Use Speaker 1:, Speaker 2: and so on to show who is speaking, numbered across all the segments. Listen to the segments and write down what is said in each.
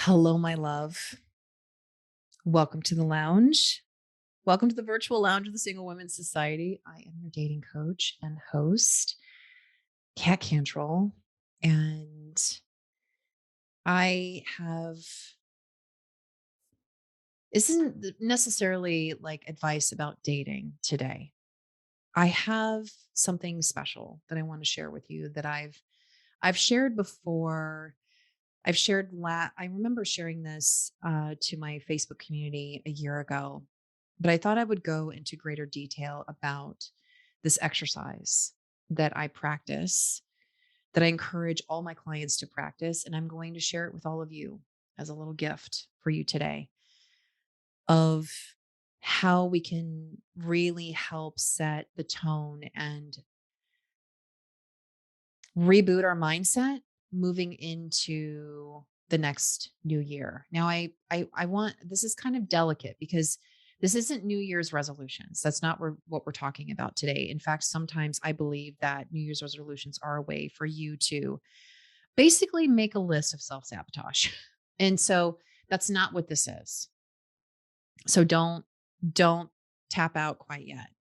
Speaker 1: Hello, my love. Welcome to the lounge. Welcome to the virtual lounge of the Single Women's Society. I am your dating coach and host, Kat Cantrell. And I have, this isn't necessarily like advice about dating today. I have something special that I want to share with you that I've shared before. I remember sharing this to my Facebook community a year ago, but I thought I would go into greater detail about this exercise that I practice, that I encourage all my clients to practice. And I'm going to share it with all of you as a little gift for you today of how we can really help set the tone and reboot our mindset moving into the next new year. Now I want, this is kind of delicate because this isn't New Year's resolutions. That's not what we're talking about today. In fact, sometimes I believe that New Year's resolutions are a way for you to basically make a list of self-sabotage. And so that's not what this is. So don't tap out quite yet.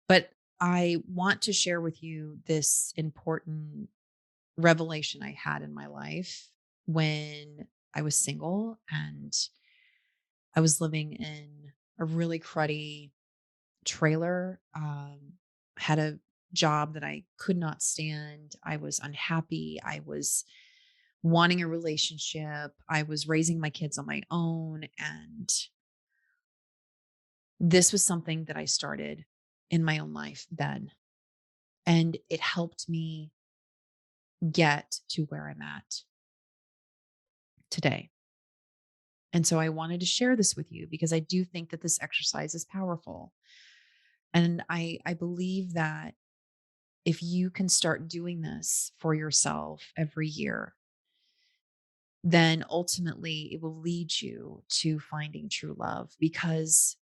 Speaker 1: But I want to share with you this important revelation I had in my life when I was single and I was living in a really cruddy trailer. Had a job that I could not stand. I was unhappy. I was wanting a relationship. I was raising my kids on my own. And this was something that I started in my own life then. And it helped me get to where I'm at today. And so I wanted to share this with you because I do think that this exercise is powerful. And I believe that if you can start doing this for yourself every year, then ultimately it will lead you to finding true love because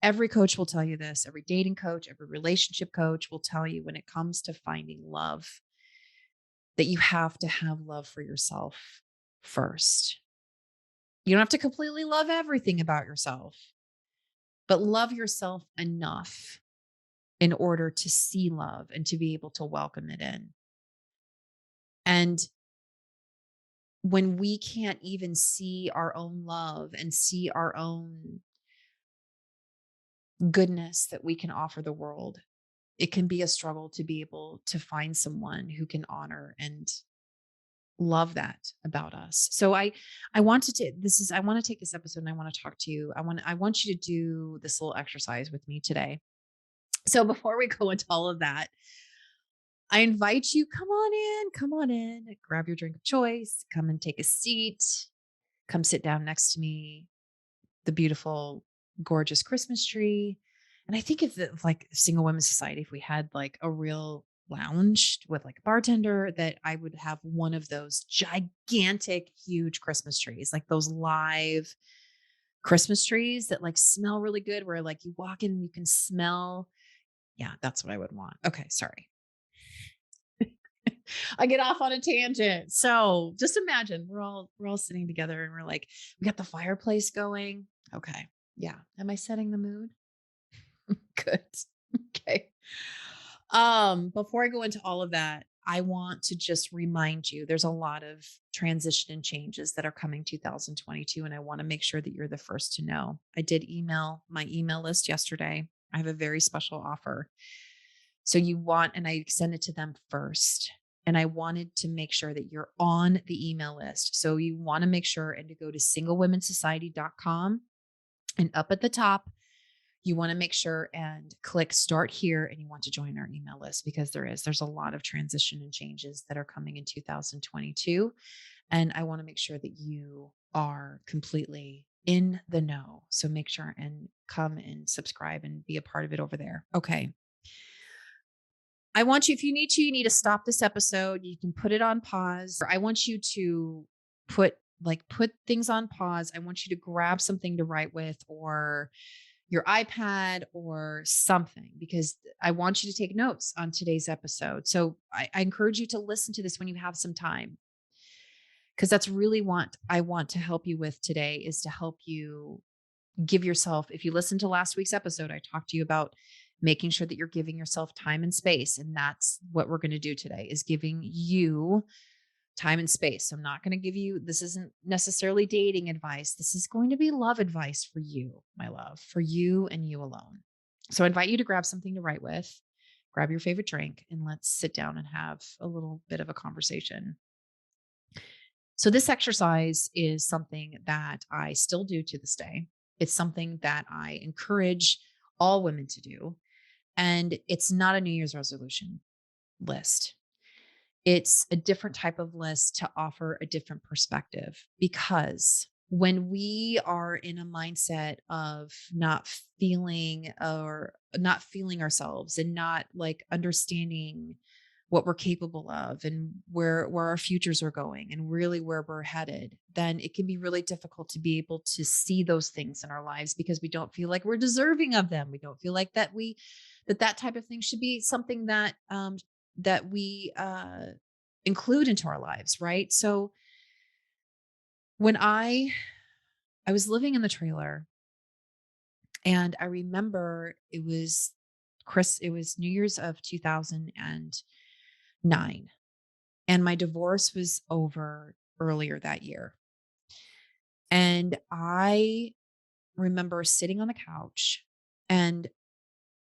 Speaker 1: every coach will tell you this, every dating coach, every relationship coach will tell you when it comes to finding love that you have to have love for yourself first. You don't have to completely love everything about yourself, but love yourself enough in order to see love and to be able to welcome it in. And when we can't even see our own love and see our own goodness that we can offer the world, it can be a struggle to be able to find someone who can honor and love that about us. So I wanted to I want to take this episode and I want to talk to you. I want you to do this little exercise with me today. So before we go into all of that, I invite you, come on in, grab your drink of choice, come and take a seat, come sit down next to me, the beautiful, gorgeous Christmas tree. And I think if like Single Women's Society, if we had like a real lounge with like a bartender, that I would have one of those gigantic, huge Christmas trees, like those live Christmas trees that like smell really good, where like you walk in and you can smell. Yeah, that's what I would want. Okay, sorry. I get off on a tangent. So just imagine we're all sitting together and we're like, we got the fireplace going. Okay. Yeah. Am I setting the mood? Good. Okay. Before I go into all of that, I want to just remind you there's a lot of transition and changes that are coming 2022, and I want to make sure that you're the first to know. I did email my email list yesterday. I have a very special offer. So and I send it to them first. And I wanted to make sure that you're on the email list. So you want to make sure and to go to singlewomensociety.com, and up at the top, you want to make sure and click start here, and you want to join our email list because there's a lot of transition and changes that are coming in 2022. And I want to make sure that you are completely in the know. So make sure and come and subscribe and be a part of it over there. Okay. I want you, if you need to stop this episode. You can put it on pause. I want you to put things on pause. I want you to grab something to write with, or your iPad or something, because I want you to take notes on today's episode. So I encourage you to listen to this when you have some time, Because that's really what I want to help you with today is to help you give yourself, if you listen to last week's episode, I talked to you about making sure that you're giving yourself time and space. And that's what we're going to do today is giving you time and space. So I'm not going to give you, this isn't necessarily dating advice. This is going to be love advice for you, my love, for you and you alone. So I invite you to grab something to write with, grab your favorite drink, and let's sit down and have a little bit of a conversation. So this exercise is something that I still do to this day. It's something that I encourage all women to do. And it's not a New Year's resolution list. It's a different type of list to offer a different perspective because when we are in a mindset of not feeling ourselves and not like understanding what we're capable of and where our futures are going and really where we're headed, then it can be really difficult to be able to see those things in our lives because we don't feel like we're deserving of them. We don't feel like that type of thing should be something that we include into our lives, right? So when I was living in the trailer, and I remember it was New Year's of 2009, and my divorce was over earlier that year. And I remember sitting on the couch, and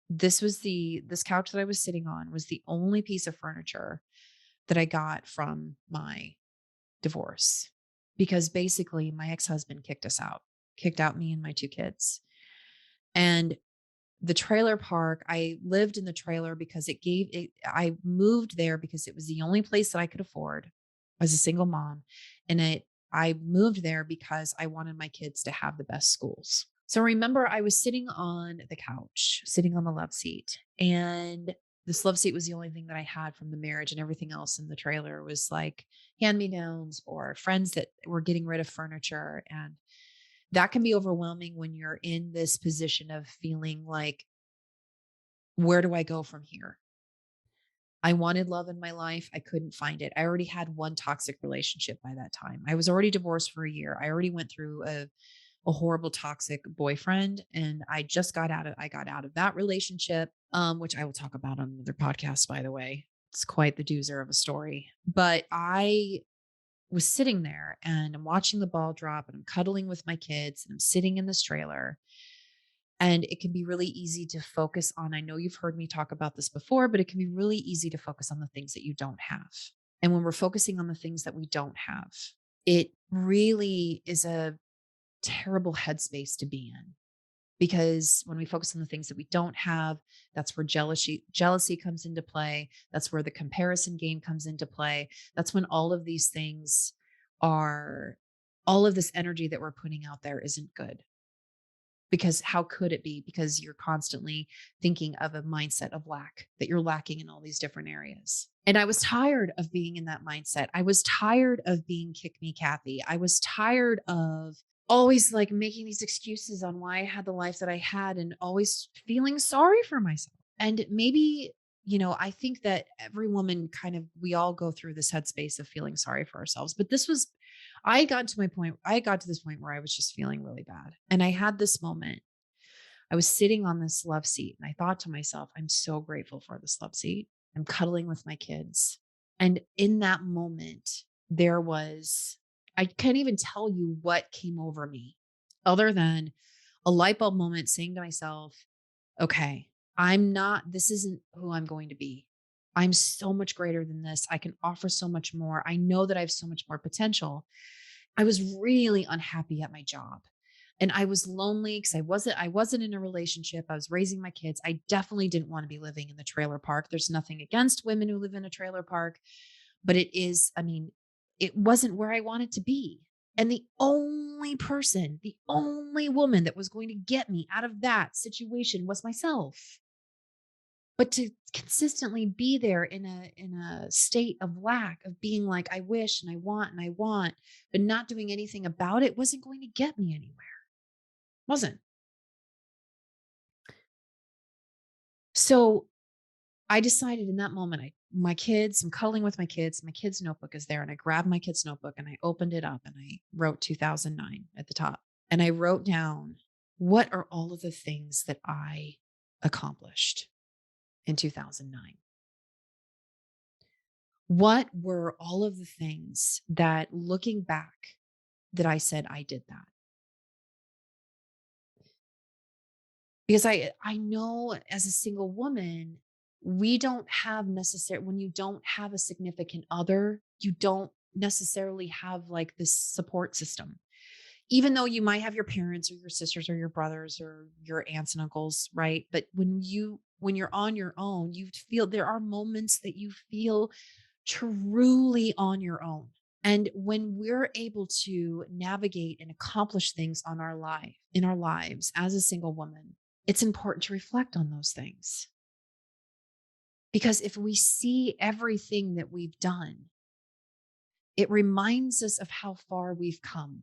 Speaker 1: this couch that I was sitting on was the only piece of furniture that I got from my divorce because basically my ex-husband kicked out me and my two kids. And the trailer park, I lived in the trailer because I moved there because it was the only place that I could afford as a single mom. And I moved there because I wanted my kids to have the best schools. So remember, I was sitting on the couch, sitting on the love seat, and this love seat was the only thing that I had from the marriage, and everything else in the trailer was like hand-me-downs or friends that were getting rid of furniture. And that can be overwhelming when you're in this position of feeling like, where do I go from here? I wanted love in my life. I couldn't find it. I already had one toxic relationship by that time. I was already divorced for a year. I already went through a horrible toxic boyfriend, and I got out of that relationship, which I will talk about on another podcast, by the way. It's quite the doozer of a story. But I was sitting there and I'm watching the ball drop and I'm cuddling with my kids and I'm sitting in this trailer. And it can be really easy to focus on, I know you've heard me talk about this before, but it can be really easy to focus on the things that you don't have. And when we're focusing on the things that we don't have, it really is a terrible headspace to be in. Because when we focus on the things that we don't have, that's where jealousy comes into play. That's where the comparison game comes into play. That's when all of these things all of this energy that we're putting out there isn't good. Because how could it be? Because you're constantly thinking of a mindset of lack, that you're lacking in all these different areas. And I was tired of being in that mindset. I was tired of being kick me Kathy. I was tired of always like making these excuses on why I had the life that I had and always feeling sorry for myself. And maybe, I think that every woman we all go through this headspace of feeling sorry for ourselves. But I got to this point where I was just feeling really bad. And I had this moment. I was sitting on this love seat and I thought to myself, I'm so grateful for this love seat. I'm cuddling with my kids. And in that moment, I can't even tell you what came over me other than a light bulb moment saying to myself, okay, this isn't who I'm going to be. I'm so much greater than this. I can offer so much more. I know that I have so much more potential. I was really unhappy at my job. And I was lonely because I wasn't in a relationship. I was raising my kids. I definitely didn't want to be living in the trailer park. There's nothing against women who live in a trailer park, but it wasn't where I wanted to be. And the only woman that was going to get me out of that situation was myself. But to consistently be there in a state of lack of being like, I wish and I want, but not doing anything about it wasn't going to get me anywhere. Wasn't. So I decided in that moment, I my kids, I'm cuddling with my kids. My kid's notebook is there. And I grabbed my kid's notebook and I opened it up and I wrote 2009 at the top. And I wrote down, what are all of the things that I accomplished in 2009? What were all of the things that looking back that I said I did that? Because I know as a single woman, we don't have necessary when you don't have a significant other, you don't necessarily have like this support system. Even though you might have your parents or your sisters or your brothers or your aunts and uncles, right? But when you're on your own, you feel there are moments that you feel truly on your own. And when we're able to navigate and accomplish things on our life in our lives as a single woman, it's important to reflect on those things. Because if we see everything that we've done, it reminds us of how far we've come.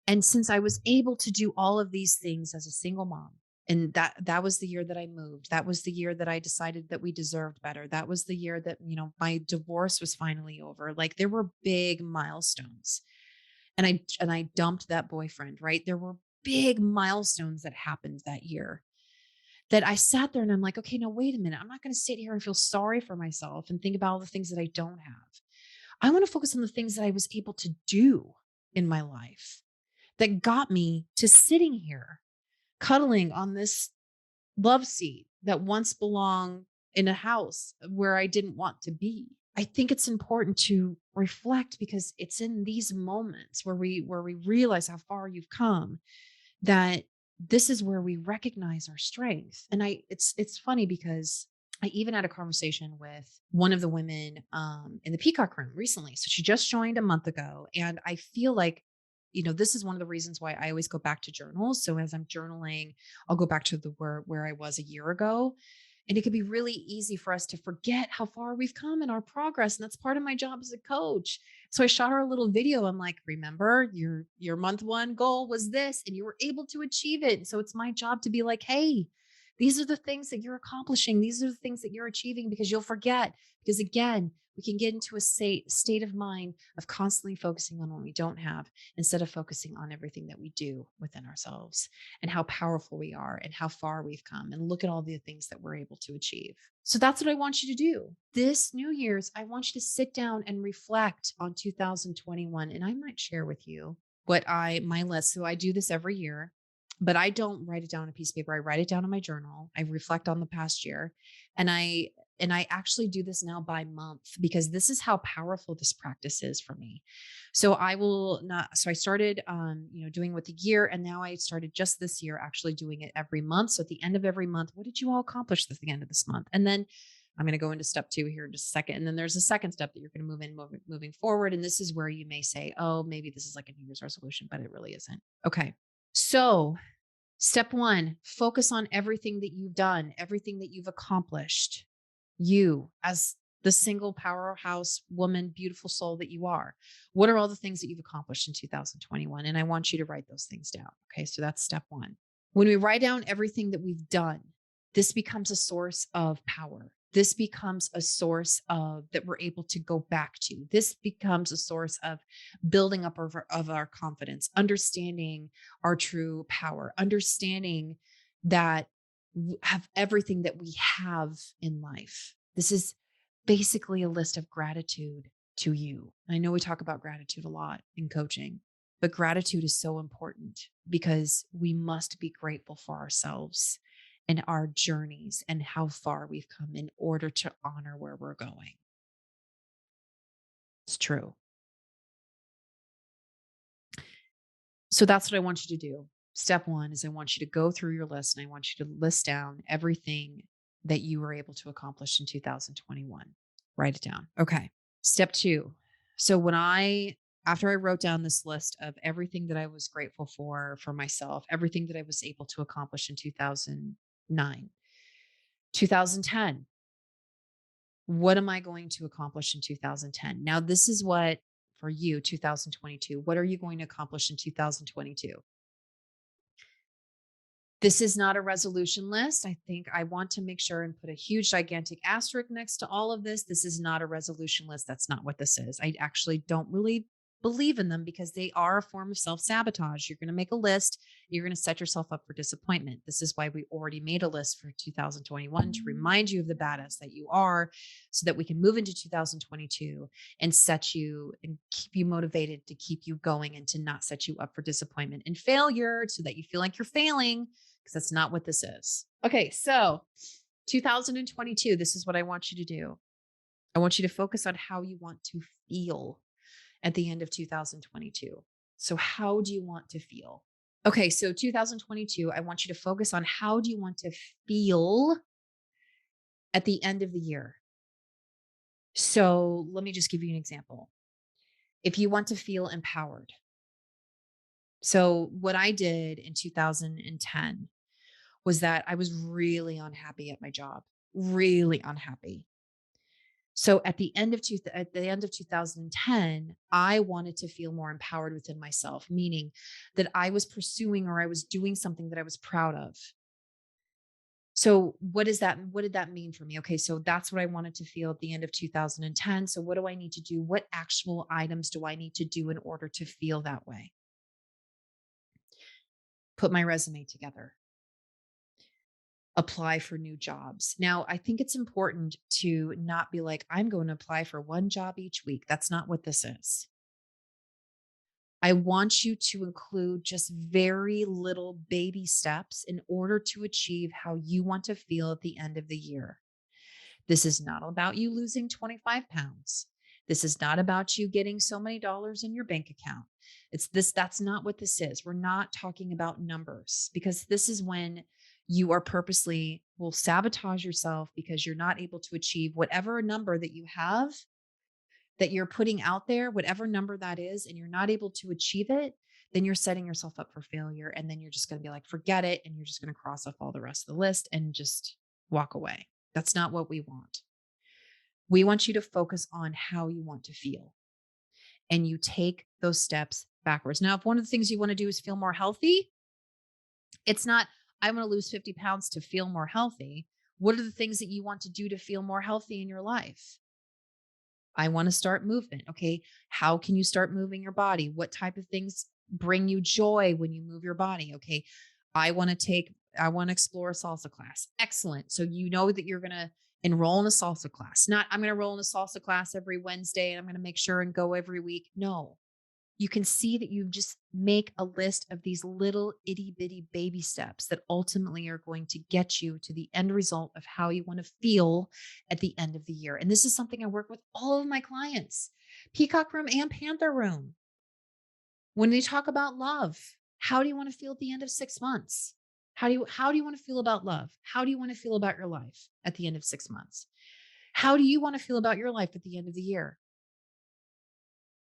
Speaker 1: And since I was able to do all of these things as a single mom, and that was the year that I moved. That was the year that I decided that we deserved better. That was the year that, my divorce was finally over. Like there were big milestones. And I dumped that boyfriend, right? There were big milestones that happened that year that I sat there and I'm like, okay, now wait a minute. I'm not going to sit here and feel sorry for myself and think about all the things that I don't have. I want to focus on the things that I was able to do in my life that got me to sitting here cuddling on this love seat that once belonged in a house where I didn't want to be. I think it's important to reflect because it's in these moments where we realize how far you've come that this is where we recognize our strength. And it's funny because I even had a conversation with one of the women in the Peacock room recently. So she just joined a month ago. And I feel like, this is one of the reasons why I always go back to journals. So as I'm journaling, I'll go back to the where I was a year ago. And it could be really easy for us to forget how far we've come in our progress. And that's part of my job as a coach. So I shot her a little video. I'm like, remember your month one goal was this, and you were able to achieve it. So it's my job to be like, hey, these are the things that you're accomplishing. These are the things that you're achieving because you'll forget. Because again, we can get into a state of mind of constantly focusing on what we don't have instead of focusing on everything that we do within ourselves and how powerful we are and how far we've come and look at all the things that we're able to achieve. So that's what I want you to do. This New Year's, I want you to sit down and reflect on 2021. And I might share with you my list. So I do this every year, but I don't write it down on a piece of paper. I write it down in my journal. I reflect on the past year. And I actually do this now by month because this is how powerful this practice is for me. So I started doing with the year, and now I started just this year actually doing it every month. So at the end of every month, what did you all accomplish at the end of this month? And then I'm going to go into step 2 here in just a second. And then there's a second step that you're going to moving forward. And this is where you may say, oh, maybe this is like a New Year's resolution, but it really isn't. Okay. So step 1, focus on everything that you've done, everything that you've accomplished. You as the single powerhouse woman, beautiful soul that you are. What are all the things that you've accomplished in 2021? And I want you to write those things down. Okay. So that's step 1. When we write down everything that we've done, this becomes a source of power. This becomes a source of that we're able to go back to. This becomes a source of building up of our confidence, understanding our true power, understanding that have everything that we have in life. This is basically a list of gratitude to you. I know we talk about gratitude a lot in coaching, but gratitude is so important because we must be grateful for ourselves and our journeys and how far we've come in order to honor where we're going. It's true. So that's what I want you to do. Step 1 is I want you to go through your list and I want you to list down everything that you were able to accomplish in 2021. Write it down. Okay. Step 2. So after I wrote down this list of everything that I was grateful for myself, everything that I was able to accomplish in 2009, 2010, what am I going to accomplish in 2010? Now, this is what for you, 2022, what are you going to accomplish in 2022? This is not a resolution list. I think I want to make sure and put a huge, gigantic asterisk next to all of this. This is not a resolution list. That's not what this is. I actually don't really believe in them because they are a form of self sabotage. You're going to make a list. You're going to set yourself up for disappointment. This is why we already made a list for 2021 to remind you of the badass that you are so that we can move into 2022 and set you and keep you motivated to keep you going and to not set you up for disappointment and failure so that you feel like you're failing because that's not what this is. Okay, so 2022, this is what I want you to do. I want you to focus on how you want to feel at the end of 2022. So how do you want to feel? Okay, so 2022, I want you to focus on how do you want to feel at the end of the year. So let me just give you an example. If you want to feel empowered. So what I did in 2010 was that I was really unhappy at my job, really unhappy. So at the end of 2010, I wanted to feel more empowered within myself, meaning that I was pursuing or I was doing something that I was proud of. So what did that mean for me? Okay, so that's what I wanted to feel at the end of 2010. So what do I need to do? What actual items do I need to do in order to feel that way? Put my resume together. Apply for new jobs. Now, I think it's important to not be like, I'm going to apply for one job each week. That's not what this is. I want you to include just very little baby steps in order to achieve how you want to feel at the end of the year. This is not about you losing 25 pounds. This is not about you getting so many dollars in your bank account. That's not what this is. We're not talking about numbers because this is when you are purposely will sabotage yourself because you're not able to achieve whatever number that you have that you're putting out there, whatever number that is, and you're not able to achieve it, then you're setting yourself up for failure. And then you're just going to be like, forget it. And you're just going to cross off all the rest of the list and just walk away. That's not what we want. We want you to focus on how you want to feel and you take those steps backwards. Now, if one of the things you want to do is feel more healthy, it's not, I want to lose 50 pounds to feel more healthy. What are the things that you want to do to feel more healthy in your life? I want to start movement. Okay. How can you start moving your body? What type of things bring you joy when you move your body? Okay. I want to explore a salsa class. Excellent. So you know that you're going to enroll in a salsa class. Not, I'm going to enroll in a salsa class every Wednesday and I'm going to make sure and go every week. No, you can see that you just make a list of these little itty bitty baby steps that ultimately are going to get you to the end result of how you want to feel at the end of the year. And this is something I work with all of my clients, Peacock Room and Panther Room. When they talk about love, how do you want to feel at the end of 6 months? How do you want to feel about love? How do you want to feel about your life at the end of 6 months? How do you want to feel about your life at the end of the year?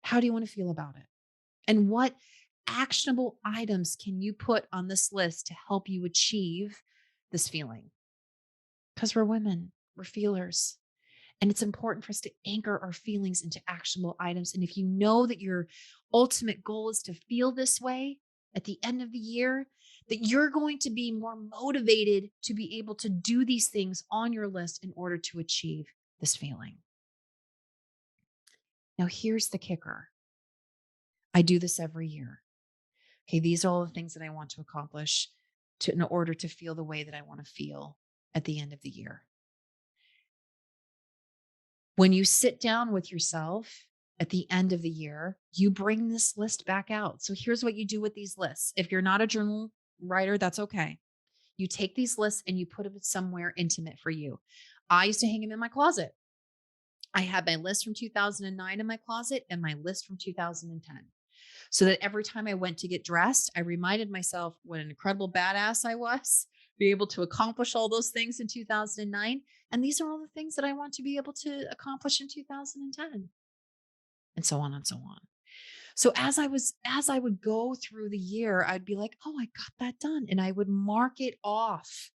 Speaker 1: How do you want to feel about it? And what actionable items can you put on this list to help you achieve this feeling? Because we're women, we're feelers. And it's important for us to anchor our feelings into actionable items. And if you know that your ultimate goal is to feel this way at the end of the year, that you're going to be more motivated to be able to do these things on your list in order to achieve this feeling. Now, here's the kicker. I do this every year. Okay, these are all the things that I want to accomplish in order to feel the way that I want to feel at the end of the year. When you sit down with yourself at the end of the year, you bring this list back out. So here's what you do with these lists. If you're not a journal writer, that's okay. You take these lists and you put them somewhere intimate for you. I used to hang them in my closet. I had my list from 2009 in my closet and my list from 2010. So that every time I went to get dressed, I reminded myself what an incredible badass I was, be able to accomplish all those things in 2009. And these are all the things that I want to be able to accomplish in 2010, and so on and so on. So as I would go through the year, I'd be like, oh, I got that done. And I would mark it off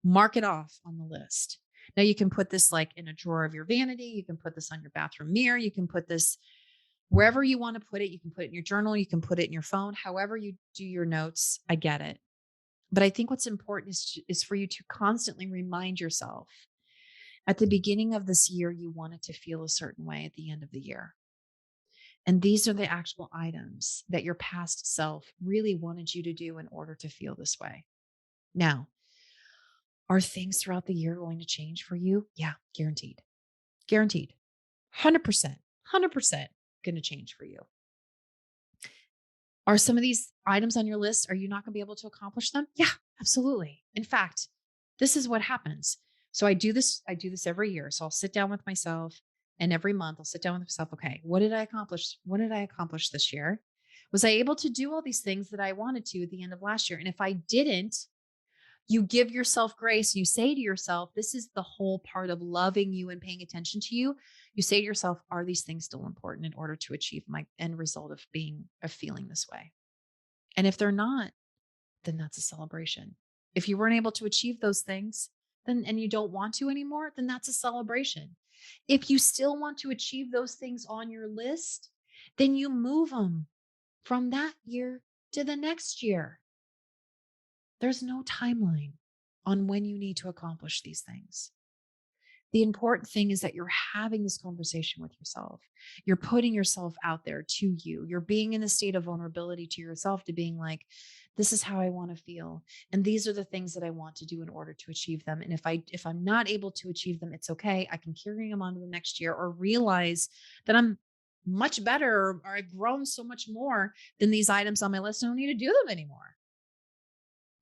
Speaker 1: on the list. Now you can put this like in a drawer of your vanity. You can put this on your bathroom mirror. You can put this wherever you want to put it. You can put it in your journal. You can put it in your phone, however you do your notes. I get it. But I think what's important is for you to constantly remind yourself at the beginning of this year, you wanted to feel a certain way at the end of the year. And these are the actual items that your past self really wanted you to do in order to feel this way. Now, are things throughout the year going to change for you? Yeah, guaranteed. Guaranteed. 100%. 100% going to change for you. Are some of these items on your list, are you not going to be able to accomplish them? Yeah, absolutely. In fact, this is what happens. So I do this every year. So I'll sit down with myself, and every month I'll sit down with myself. Okay, what did I accomplish? What did I accomplish this year? Was I able to do all these things that I wanted to at the end of last year? And if I didn't, you give yourself grace. You say to yourself, this is the whole part of loving you and paying attention to you. You say to yourself, are these things still important in order to achieve my end result of feeling this way? And if they're not, then that's a celebration. If you weren't able to achieve those things, then and you don't want to anymore, then that's a celebration. If you still want to achieve those things on your list, then you move them from that year to the next year. There's no timeline on when you need to accomplish these things. The important thing is that you're having this conversation with yourself. You're putting yourself out there to you. You're being in a state of vulnerability to yourself, to being like, this is how I want to feel. And these are the things that I want to do in order to achieve them. And if I'm not able to achieve them, it's okay. I can carry them on to the next year, or realize that I'm much better, or I've grown so much more than these items on my list. I don't need to do them anymore.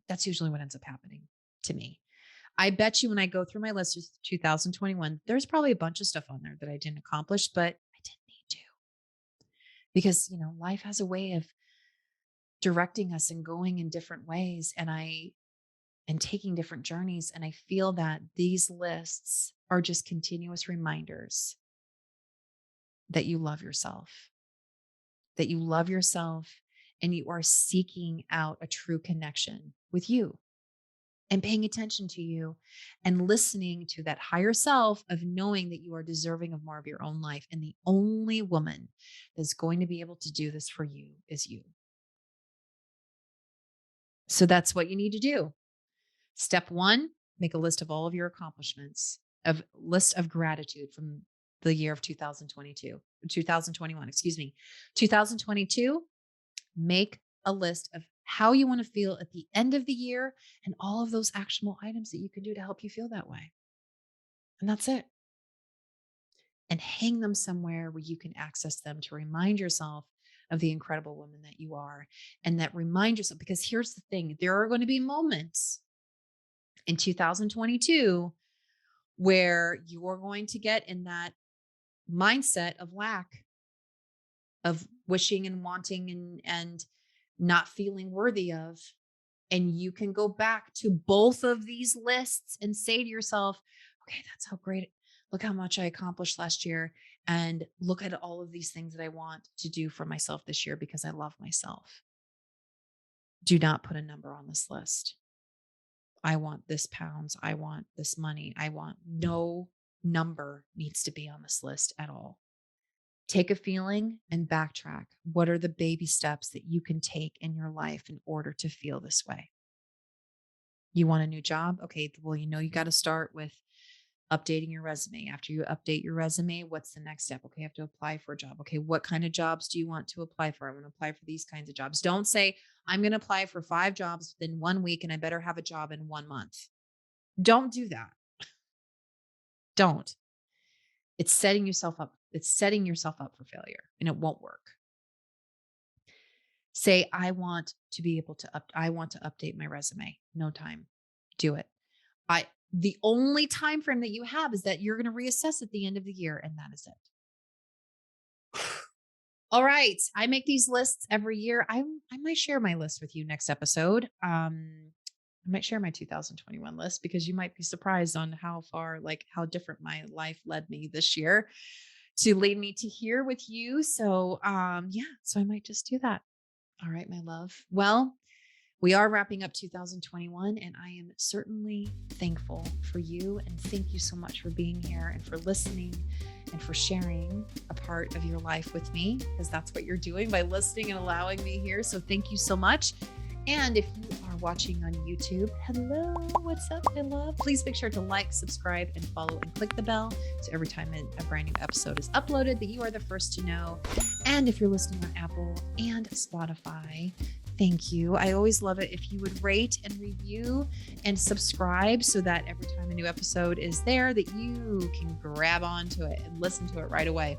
Speaker 1: That's usually what ends up happening to me. I bet you when I go through my list of 2021, there's probably a bunch of stuff on there that I didn't accomplish, but I didn't need to, because, life has a way of directing us and going in different ways, and taking different journeys. And I feel that these lists are just continuous reminders that you love yourself, and you are seeking out a true connection with you, and paying attention to you, and listening to that higher self of knowing that you are deserving of more of your own life. And the only woman that's going to be able to do this for you is you. So that's what you need to do. Step 1, make a list of all of your accomplishments, a list of gratitude from the year of 2021, 2022, make a list of how you want to feel at the end of the year, and all of those actionable items that you can do to help you feel that way. And that's it. And hang them somewhere where you can access them, to remind yourself of the incredible woman that you are. And that remind yourself, because here's the thing, there are going to be moments in 2022 where you are going to get in that mindset of lack, of wishing and wanting and not feeling worthy of. And you can go back to both of these lists and say to yourself, okay, that's how great, look how much I accomplished last year. And look at all of these things that I want to do for myself this year, because I love myself. Do not put a number on this list. I want this pounds. I want this money. No number needs to be on this list at all. Take a feeling and backtrack. What are the baby steps that you can take in your life in order to feel this way? You want a new job? Okay, well, you got to start with updating your resume. After you update your resume, what's the next step? Okay, I have to apply for a job. Okay, what kind of jobs do you want to apply for? I want to apply for these kinds of jobs. Don't say, I'm going to apply for 5 jobs within 1 week and I better have a job in 1 month. Don't do that. Don't. It's setting yourself up. It's setting yourself up for failure, and it won't work. Say, I want to update my resume. No time. Do it. The only time frame that you have is that you're going to reassess at the end of the year, and that is it. All right. I make these lists every year. I might share my list with you next episode. I might share my 2021 list, because you might be surprised on how different my life led me this year to lead me to here with you. So, so I might just do that. All right, my love. Well, we are wrapping up 2021, and I am certainly thankful for you. And thank you so much for being here, and for listening, and for sharing a part of your life with me, because that's what you're doing by listening and allowing me here. So thank you so much. And if you are watching on YouTube, hello, what's up, my love? Please make sure to like, subscribe, and follow, and click the bell so every time a brand new episode is uploaded that you are the first to know. And if you're listening on Apple and Spotify, thank you. I always love it if you would rate and review and subscribe so that every time a new episode is there that you can grab onto it and listen to it right away.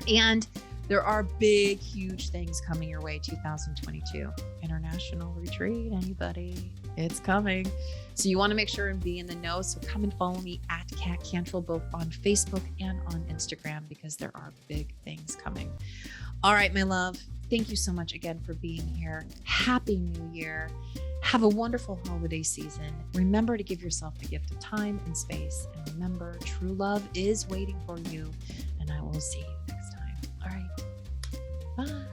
Speaker 1: And there are big, huge things coming your way 2022. International retreat, anybody? It's coming. So you want to make sure and be in the know. So come and follow me at Kat Cantrell, both on Facebook and on Instagram, because there are big things coming. All right, my love. Thank you so much again for being here. Happy New Year. Have a wonderful holiday season. Remember to give yourself the gift of time and space. And remember, true love is waiting for you. And I will see you next time. All right. Bye.